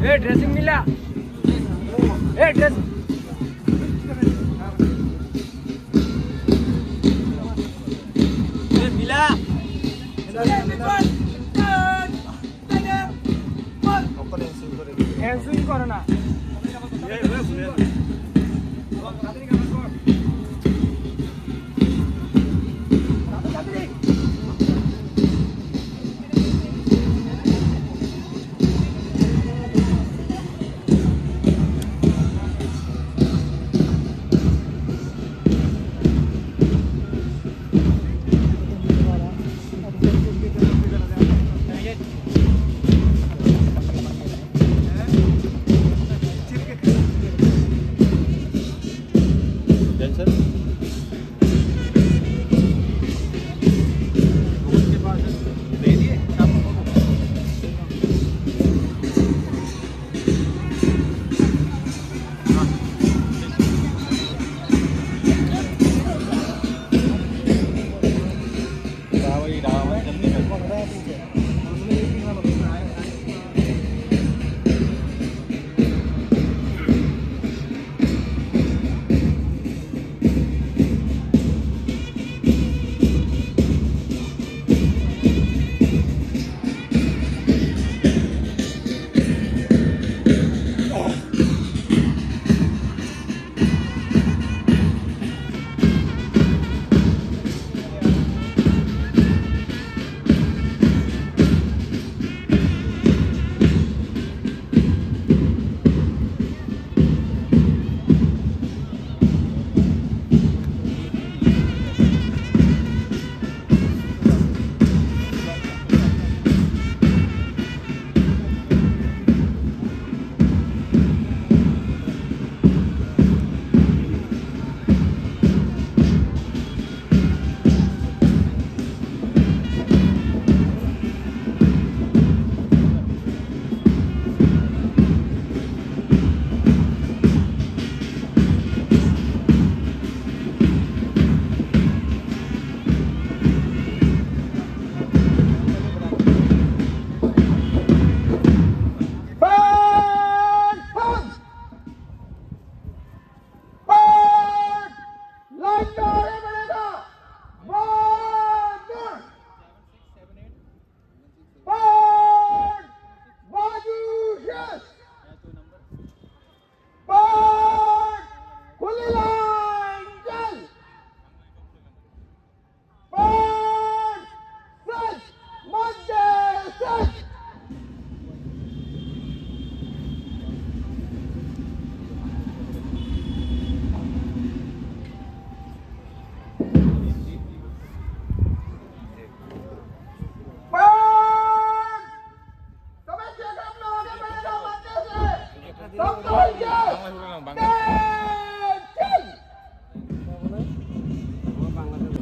Dressing मिला dress मिला হ্যান্ডসুইং করে না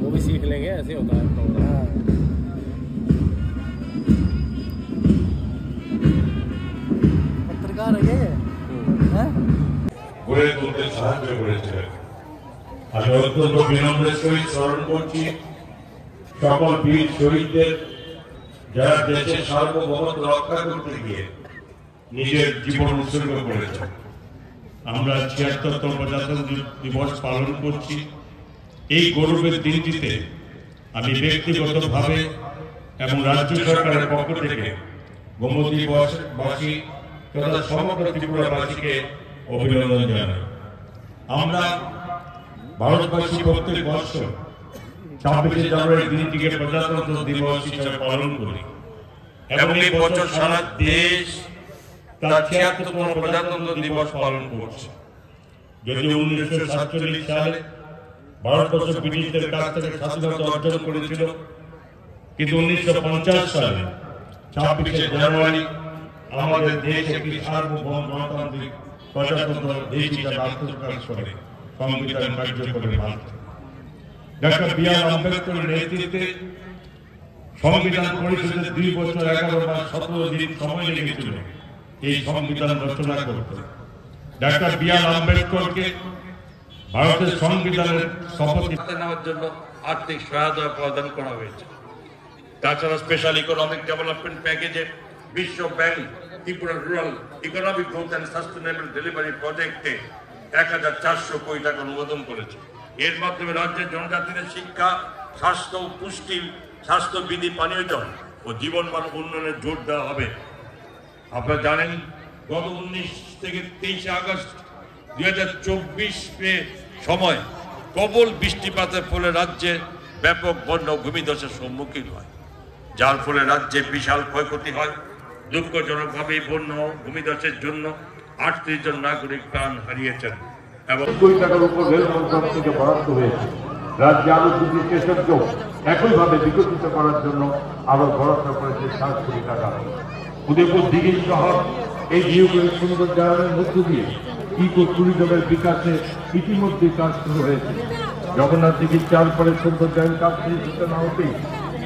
वो भी सीख लेंगे, ऐसे होता है प्रोग्राम। पत्रकार है গড়ে তুলতে সাহায্য করেছিলেন। আমি অত্যন্ত বিনম্রের সহিত স্মরণ করছি সকল বীর শহীদদের, যারা দেশের সার্বভৌমত্ব রক্ষা করতে গিয়ে নিজের জীবন উৎসর্গ করেছেন। আমরা ৭৬তম প্রজাতন্ত্র দিবস পালন করছি। এই গৌরবের দিনটিতে আমি ব্যক্তিগতভাবে এবং রাজ্য সরকারের পক্ষ থেকে গোমতীবাসী তথা সমগ্র ত্রিপুরাবাসীকে অভিনন্দন জানাই। আমরা ভারতবাসী প্রত্যেক বছর ২৬শে জানুয়ারি দিনটিকে প্রজাতন্ত্র দিবস হিসেবে পালন করি এবং এই বছর সারা দেশ তার ৭৬তম প্রজাতন্ত্র দিবস পালন করছে। যদিও ১৯৪৭ সালে ভারতবর্ষ ব্রিটিশদের কাছ থেকে স্বাধীনতা অর্জন করেছিল, কিন্তু ১৯৫০ সালে ২৬শে জানুয়ারি আমাদের দেশ একটি সার্বভৌম গণতান্ত্রিক প্রজাতন্ত্র দেশ হিসাবে আত্মপ্রকাশ করে সংবিধান কার্যকরে বাঁধে। Doctor B.R.. আম্বেদকরের নেতৃত্বে সংবিধান পরিষদের ২ বছর ১১ মাস ১৭ দিন সময় লেগেছিল এই সংবিধান রচনা করতে। Doctor B.R.. আম্বেদকরকে ভারতের সংবিধানের শপথ নেওয়ার জন্য আর্থিক সহায়তা প্রদান করা হয়েছে। তাছাড়া স্পেশাল ইকোনমিক ডেভেলপমেন্ট প্যাকেজে বিশ্ব bank Tripura rural economic growth and sustainable delivery প্রজেক্টে 1400 কোটি টাকা অনুমোদন করেছে। এর মাধ্যমে রাজ্যের জনজাতিদের শিক্ষা, স্বাস্থ্য, পুষ্টি, স্বাস্থ্যবিধি, পানীয় জল ও জীবনমান উন্নয়নের জোর দেওয়া হবে। আপনারা জানেন গত 19 থেকে 23 আগস্ট 2024 সময় প্রবল বৃষ্টিপাতের ফলে রাজ্যে ব্যাপক বন্যা ও ভূমিধসের সম্মুখীন হয়, যার ফলে রাজ্যে বিশাল ক্ষয়ক্ষতি হয়। দুঃখজনকভাবে বন্যা ও ভূমিধসের জন্য 38 জন নাগরিক প্রাণ হারিয়েছেন এবং কোটি টাকার উপর রেল মন্ত্রক থেকে বরাদ্দ হয়েছে। রাজ্যে আরো দুটি স্টেশনকে একইভাবে বিকশিত করার জন্য আরো বরাদ্দ করেছে 7 কোটি টাকা। উদয়পুর দিঘির শহর এই নিয়োগের সৌন্দর্যায়নের মধ্য দিয়ে ইকো ট্যুরিজমের বিকাশে ইতিমধ্যে কাজ শুরু হয়েছে। জগন্নাথ দিঘির চারপাড়ের সৌন্দর্যায়ন কাজ সূচনা হতেই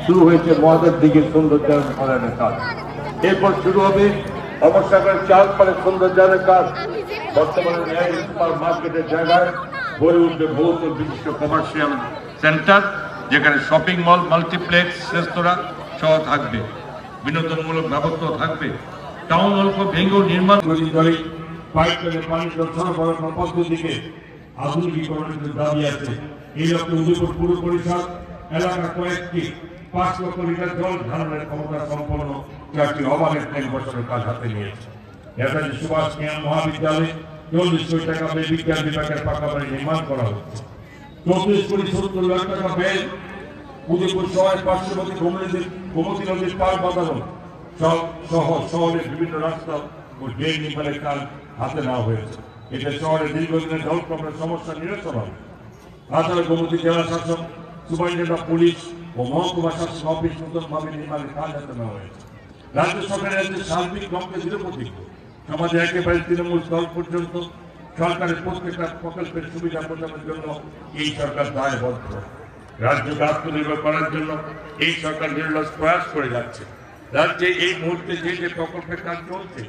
শুরু হয়েছে মহাদেব দিঘির সৌন্দর্যায়ন করানোর কাজ। এরপর শুরু হবে অবস্থাকার চারপাড়ের সৌন্দর্যায়নের কাজ। বর্তমানে ন্যায় সুপার মার্কেটের জায়গায় গড়ে উঠবে বহুত বিশিষ্ট কমার্শিয়াল সেন্টার, যেখানে শপিং মল, মাল্টিপ্লেক্স, রেস্তোরাঁ সহ থাকবে, বিনোদনমূলক ব্যবস্থা থাকবে। টাউন হল ভেঙে নির্মাণ পাইপলাইনে পানি সরবরাহ পদ্ধতিকে আধুনিকীকরণের দাবি আছে। এই লক্ষ্যে উদয়পুর পুর পরিষদ এলাকা কয়েকটি 5 লক্ষ লিটার জল ধারণের ক্ষমতা সম্পন্ন 4টি অবাধের ট্যাঙ্ক বসানোর কাজ হাতে নিয়েছে। নেতাজি সুভাষ মহাবিদ্যালয়ে 40 কোটি টাকা ব্যয়ে বিজ্ঞান বিভাগের পাকা বাড়ি নির্মাণ করা হচ্ছে। 34 কোটি 70 লাখ টাকা ব্যয়ে উদয়পুর শহরের পার্শ্ববর্তী গোমতী নদীর পার বাঁধানো সহ শহরের বিভিন্ন রাস্তা ও ড্রেন নির্মাণের কাজ হাতে নেওয়া হয়েছে। এতে শহরের দীর্ঘদিনের জলপ্রবাহের সমস্যা নিরসন হবে। তাছাড়া গোমতী জেলা শাসক, সুপারিনটেন্ডেন্ট অফ পুলিশ ও মহকুমা শাসক অফিস নতুনভাবে নির্মাণের কাজ হাতে নেওয়া হয়েছে। রাজ্য সরকারের সার্বিক লক্ষ্যে দৃঢ়প্রতিজ্ঞ। সমাজে একেবারে তৃণমূল স্তর পর্যন্ত সরকারের প্রত্যেকটা প্রকল্পের সুবিধা প্রদানের জন্য এই সরকার দায়বদ্ধ। রাজ্যকে আত্মনির্ভর করার জন্য এই সরকার নিরলস প্রয়াস করে যাচ্ছে। রাজ্যে এই মুহূর্তে যে যে প্রকল্পের কাজ চলছে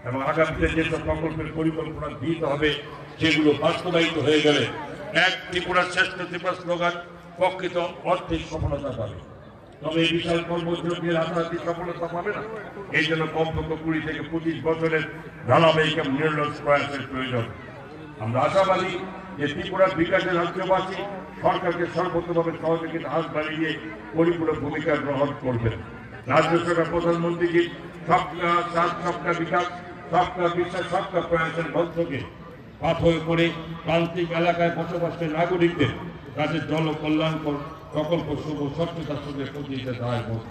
এবং আগামীতে যেসব প্রকল্পের পরিকল্পনা দিতে হবে সেগুলো বাস্তবায়িত হয়ে গেলে এক ত্রিপুরার শ্রেষ্ঠ ত্রিপুরা স্লোগান প্রকৃত অর্থে সফলতা পাবে। তবে এই বিশাল কর্মযোগের আশাবাদী সফলতা পাবে না। এই জন্য কমপক্ষে 20 থেকে 25 বছরের ধারাবাহিক নিরলস প্রয়াসের প্রয়োজন। আমরা আশাবাদী যে ত্রিপুরার বিকাশের রাজ্যবাসী সরকারকে সর্বোচ্চভাবে সহযোগিতা হাত বাড়িয়ে পরিপূর্ণ ভূমিকা গ্রহণ করবেন। রাজ্য সরকার প্রধানমন্ত্রীকে সবকা সাথ সবকা বিকাশ, সবকা বিশ্বাস, সবকা প্রয়াসের মন্ত্রকে পাথর করে প্রান্তিক এলাকায় বসবাসের নাগরিকদের কাছে জল কল্যাণকর প্রকল্প শুভ স্বচ্ছতার সঙ্গে পৌঁছে দিতে দায়বদ্ধ।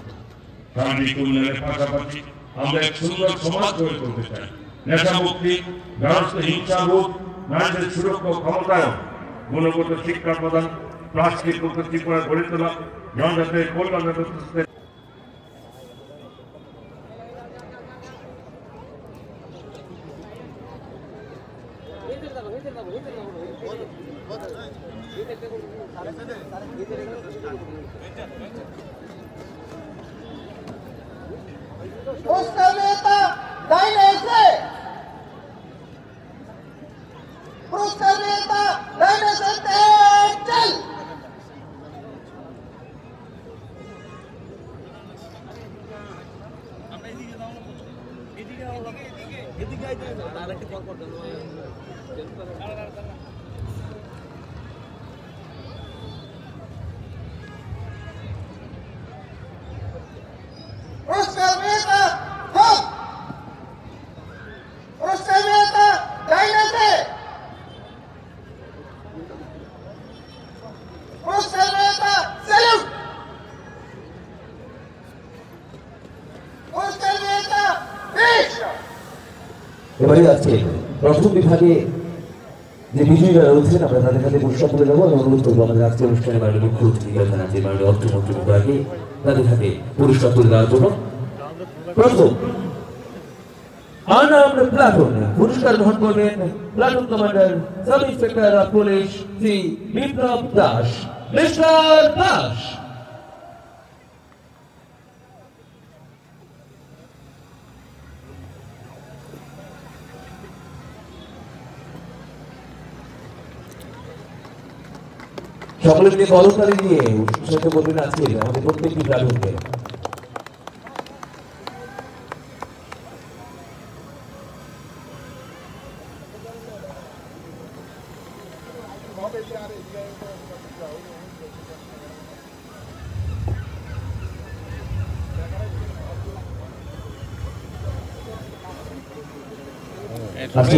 সার্বিক উন্নয়নের পাশাপাশি আমরা এক সুন্দর সমাজ গড়ে তুলতে চাই। নেশামুক্তি, ব্যবস্থা, হিংসা রোধ, নারীদের সুরক্ষা ও ক্ষমতায়ন, গুণগত শিক্ষা প্রদান, প্লাস্টিক মুক্ত ত্রিপুরা গড়ে তোলা, জনজাতির কল্যাণ ব্যবস্থা। उसका नेता दाहिने से, उसका नेता दाहिने से तेज चल। उसका नेता हम, उसका नेता दाहिने से, उसका नेता सैल्यूट, उसका नेता देश। এবারে আজকে প্রথম বিভাগে যে বিজয়ীরা রয়েছেন আমরা তাদের কাছে পুরস্কার তুলে দেবো এবং অনুরোধ করবো আমাদের আজকের অনুষ্ঠানে মাননীয় মুখ্যমন্ত্রী রাজ্যের মাননীয় অর্থমন্ত্রী মহোদয়কে তাদের হাতে পুরস্কার তুলে দেওয়ার জন্য। প্রথম আনআর্মড প্লাটুন পুরস্কার গ্রহণ করবেন platoon commander sub inspector of police Shri Biplab Das. Mister Das সকলের নিয়ে কলমকারী নিয়ে উৎসাহিত করবেন আজকে আমাদের প্রত্যেকটি প্লাটুনকে। আজকে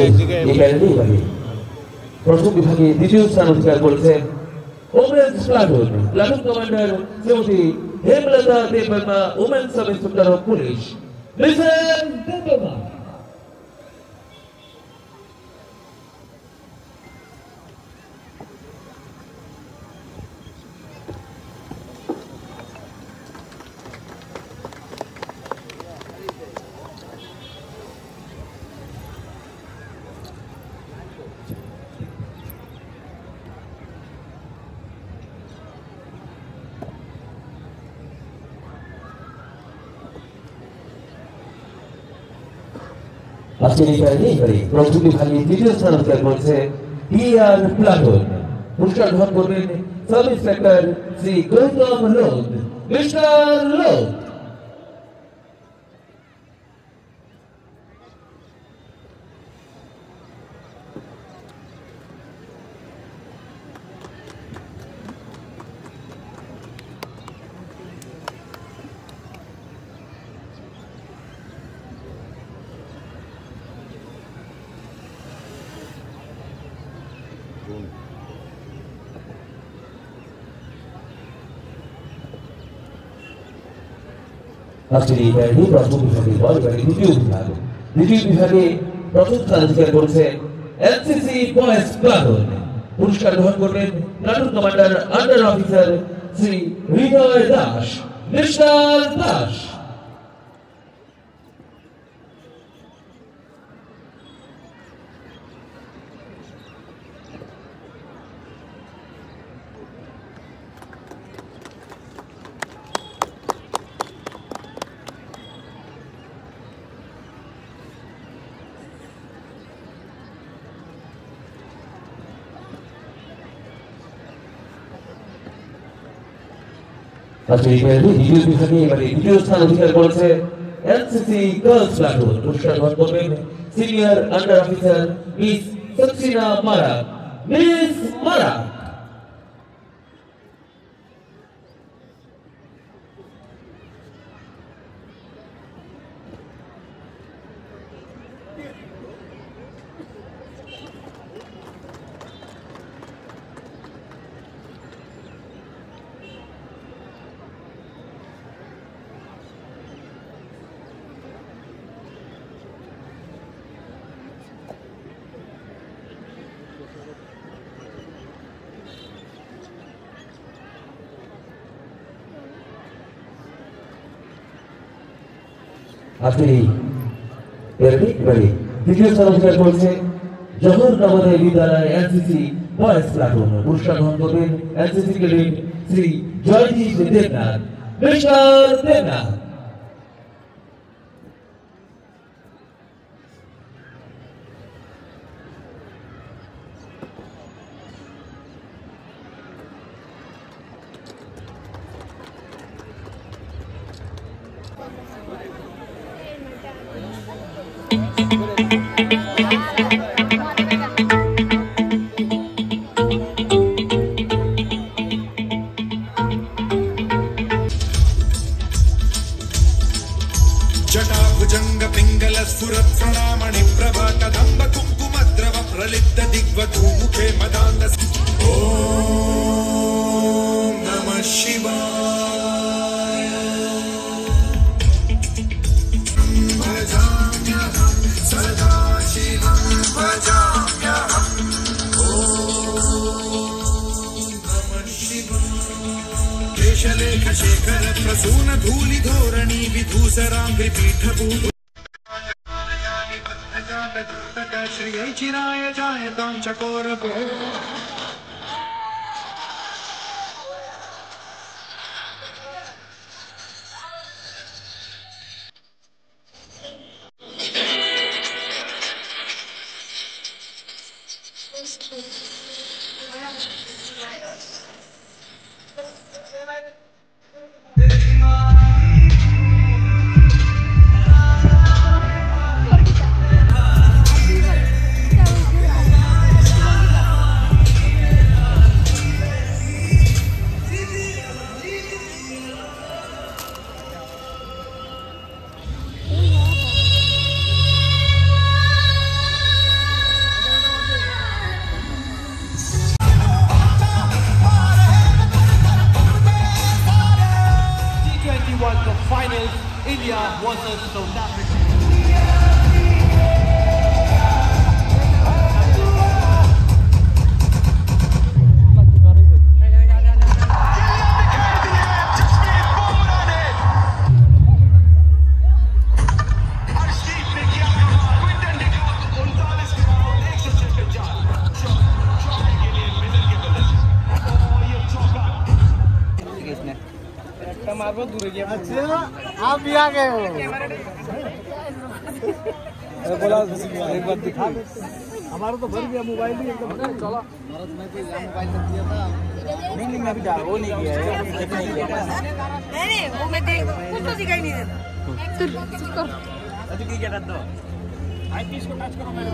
এই ক্যাডেটই এবারে প্রথম বিভাগে দ্বিতীয় স্থান অধিকার করেছেন women's platoon commander Shrimati Hemlata Debbarma, women's sub inspector of police. Listen Debbarma. আজকের এই ক্যাডেটই এবারে প্রথম বিভাগে দ্বিতীয় স্থান অধিকার করেছে টিআর প্লাটুন। পুরস্কার গ্রহণ করবেন sub inspector Shri Gautam Lodh. Mister Lodh. আজকের এই ক্যাডেটই প্রথম বিভাগের পর এবারে দ্বিতীয় বিভাগে প্রথম স্থান অধিকার করেছেন এনসিসি বয়েজ প্লাটুন। পুরস্কার গ্রহণ করবেন platoon commander under officer Shri Hriday Das. Mister Das. আজকের এই ক্যাডেটই দ্বিতীয় বিভাগে এবারে দ্বিতীয় স্থান অধিকার করেছে এনসিসি গার্লস প্লাটুন। পুরস্কার গ্রহণ করবেন সিনিয়র আন্ডার অফিসার মিস সক্সিনা মারা। মিস মারা। আজকের এই ক্যাডেটই এবারে দ্বিতীয় স্থান অধিকার করেছে জওহর নবোদয় বিদ্যালয় এনসিসি বয়েজ প্লাটুন। পুরস্কার গ্রহণ করবেন NCC cadet Shri Joydeep Debnath. Mister Debnath. जटाभुजंग पिंगल स्फुरत् प्रणामणि प्रभा कदंब कुंकुम द्रव प्रलिप्त दिग्वधू मुखे मदान्द। ओम नमः शिवाय। भजाम्यहं सदा शिवं भजाम्यहं। ओम नमः शिवाय। केशलेख शेखर प्रसून धूलि धोरणी विधूसरांग्रि पीठभूत श्री चिराय जायतां चकोर। आप भी आ गए हो बोला एक बार दिखा हमारा तो भर गया मोबाइल ही एकदम चलो मोबाइल कर दिया था नहीं मैं अभी डाल वो नहीं किया है नहीं वो मैं देख कुछ तो दिखाई नहीं देता अभी क्या कर दो आई पीस को टच करो मेरे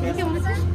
Thank you.